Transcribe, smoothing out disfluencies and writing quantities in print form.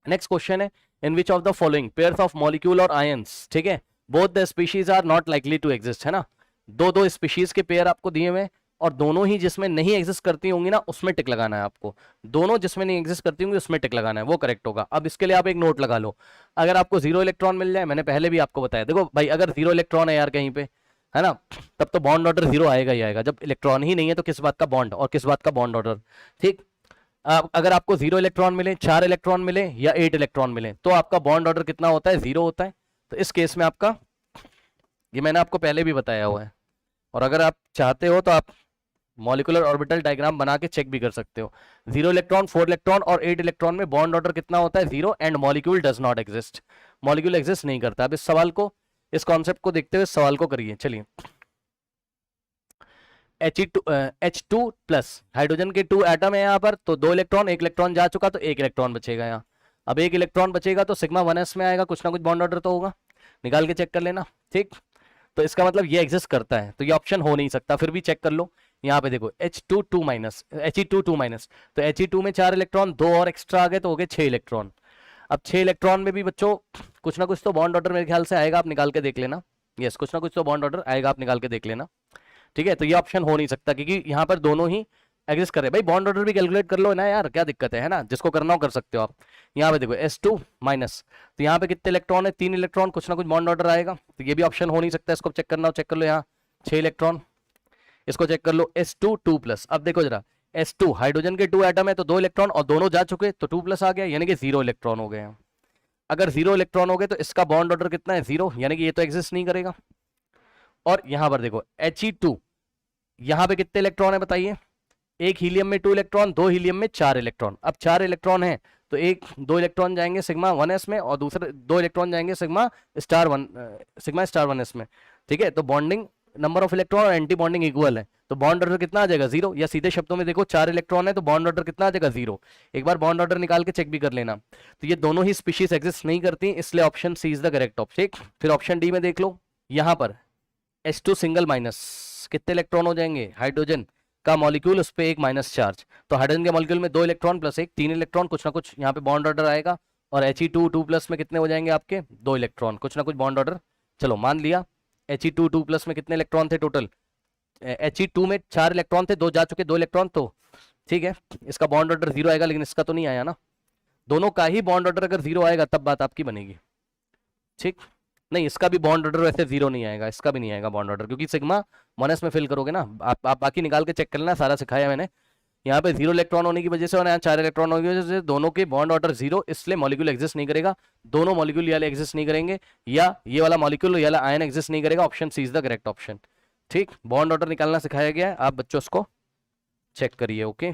Next question है, in which of the following pairs of molecule और ions, ठीक है, both the species are not likely to exist, है ना, दो दो स्पीशीज के पेयर आपको दिए हुए, और दोनों ही जिसमें नहीं एग्जिस्ट करती होंगी ना उसमें टिक लगाना है आपको, दोनों जिसमें नहीं एग्जिस्ट करती होंगी उसमें टिक लगाना है, वो करेक्ट होगा। अब इसके लिए आप एक नोट लगा लो, अगर आपको 0 इलेक्ट्रॉन मिल जाए, मैंने पहले भी आपको बताया, देखो भाई अगर 0 इलेक्ट्रॉन है यार कहीं पे, है ना, तब तो बॉन्ड ऑर्डर 0 आएगा ही आएगा, जब इलेक्ट्रॉन ही नहीं है तो किस बात का बॉन्ड और किस बात का बॉन्ड ऑर्डर, ठीक। अगर आपको 0 इलेक्ट्रॉन मिले, 4 इलेक्ट्रॉन मिले या 8 इलेक्ट्रॉन मिले तो आपका बॉन्ड ऑर्डर कितना होता है, 0 होता है। तो इस केस में आपका, ये मैंने आपको पहले भी बताया हुआ है, और अगर आप चाहते हो तो आप मॉलिक्यूलर ऑर्बिटल डायग्राम बना के चेक भी कर सकते हो। 0 इलेक्ट्रॉन, 4 इलेक्ट्रॉन और 8 इलेक्ट्रॉन में बॉन्ड ऑर्डर कितना होता है, 0, and molecule does not exist, molecule exist नहीं करता। अब इस सवाल को, इस कॉन्सेप्ट को देखते हुए सवाल को करिए, चलिए। H2 प्लस, हाइड्रोजन के 2 एटम है यहाँ पर, तो 2 इलेक्ट्रॉन, 1 इलेक्ट्रॉन जा चुका तो 1 इलेक्ट्रॉन बचेगा यहाँ। अब 1 इलेक्ट्रॉन बचेगा तो सिग्मा 1s में आएगा, कुछ ना कुछ बॉन्ड ऑर्डर तो होगा, निकाल के चेक कर लेना, ठीक। तो इसका मतलब ये एग्जिस्ट करता है, तो ये ऑप्शन हो नहीं सकता, फिर भी चेक कर लो। यहाँ पे देखो H2 2 माइनस, He2 2 माइनस, तो He2 में 4 इलेक्ट्रॉन, 2 और एक्स्ट्रा आ गए तो हो गए 6 इलेक्ट्रॉन। अब 6 इलेक्ट्रॉन में भी बच्चों कुछ ना कुछ तो बॉन्ड ऑर्डर मेरे ख्याल से आएगा, आप निकाल के देख लेना। यस, कुछ ना कुछ तो बॉन्ड ऑर्डर आएगा, आप निकाल के देख लेना, ठीक है। तो ये ऑप्शन हो नहीं सकता क्योंकि यहाँ पर दोनों ही एग्जिस्ट कर रहे हैं। भाई बॉन्ड ऑर्डर भी कैलकुलेट कर लो ना यार, क्या दिक्कत है ना, जिसको करना हो कर सकते हो आप। यहाँ पे देखो S2 माइनस, तो यहाँ पे कितने इलेक्ट्रॉन है, 3 इलेक्ट्रॉन, कुछ ना कुछ बॉन्ड ऑर्डर आएगा, तो ये भी ऑप्शन हो नहीं सकता। इसको चेक करना हो चेक कर लो, यहाँ 6 इलेक्ट्रॉन, इसको चेक कर लो S2 2 प्लस। अब देखो जरा, S2 हाइड्रोजन के 2 एटम है तो 2 इलेक्ट्रॉन और दोनों जा चुके तो 2 प्लस आ गया, यानी कि 0 इलेक्ट्रॉन हो गए हैं। अगर 0 इलेक्ट्रॉन हो गए तो इसका बॉन्ड ऑर्डर कितना है, 0, यानी कि ये तो एग्जिस्ट नहीं करेगा। और यहाँ पर देखो He2, यहाँ पे कितने इलेक्ट्रॉन है बताइए, एक हीलियम में 2 इलेक्ट्रॉन, 2 हीलियम में 4 इलेक्ट्रॉन। अब 4 इलेक्ट्रॉन है तो 2 इलेक्ट्रॉन जाएंगे सिग्मा 1s में और दूसरे 2 इलेक्ट्रॉन जाएंगे सिग्मा स्टार 1s में, ठीक है। तो बॉन्डिंग नंबर ऑफ इलेक्ट्रॉन और एंटी बॉन्डिंग इक्वल है, तो बॉन्ड ऑर्डर कितना आ जाएगा, 0, या सीधे शब्दों में देखो 4 इलेक्ट्रॉन है तो बॉन्ड ऑर्डर कितना आ जाएगा, 0। एक बार बॉन्ड ऑर्डर निकाल के चेक भी कर लेना। तो ये दोनों ही स्पीशीज एग्जिस्ट नहीं करती, इसलिए option C is the correct option. फिर ऑप्शन डी में देख लो, यहाँ पर H2 सिंगल माइनस, कितने इलेक्ट्रॉन हो जाएंगे, हाइड्रोजन का मॉलिक्यूल उस पर एक माइनस चार्ज, तो हाइड्रोजन के मॉलिक्यूल में 2 इलेक्ट्रॉन प्लस 1 3 इलेक्ट्रॉन, कुछ ना कुछ यहाँ पे बॉन्ड ऑर्डर आएगा। और He2 2 प्लस में कितने हो जाएंगे आपके, 2 इलेक्ट्रॉन, कुछ ना कुछ बॉन्ड ऑर्डर। चलो मान लिया He2 2 प्लस में कितने इलेक्ट्रॉन थे टोटल, He2 में 4 इलेक्ट्रॉन थे, 2 जा चुके 2 इलेक्ट्रॉन, तो ठीक है इसका बॉन्ड ऑर्डर 0 आएगा, लेकिन इसका तो नहीं आया ना। दोनों का ही बॉन्ड ऑर्डर अगर 0 आएगा तब बात आपकी बनेगी, ठीक। नहीं, इसका भी बॉन्ड ऑर्डर वैसे 0 नहीं आएगा, इसका भी नहीं आएगा बॉन्ड ऑर्डर, क्योंकि सिग्मा 1s में फिल करोगे ना। आप बाकी निकाल के चेक कर लेना, सारा सिखाया मैंने। यहाँ पे 0 इलेक्ट्रॉन होने की वजह से और यहाँ 4 इलेक्ट्रॉन होने की वजह से दोनों के बॉन्ड ऑर्डर 0, इसलिए मॉलिक्यूल एग्जिस्ट नहीं करेगा। दोनों मॉलिक्यूल ये वाले एग्जिस्ट नहीं करेंगे, या ये वाला मॉलिक्यूल ये वाला आयन एग्जिस्ट नहीं करेगा। Option C is the correct option, ठीक। बॉन्ड ऑर्डर निकालना सिखाया गया है, आप बच्चों उसको चेक करिए, ओके।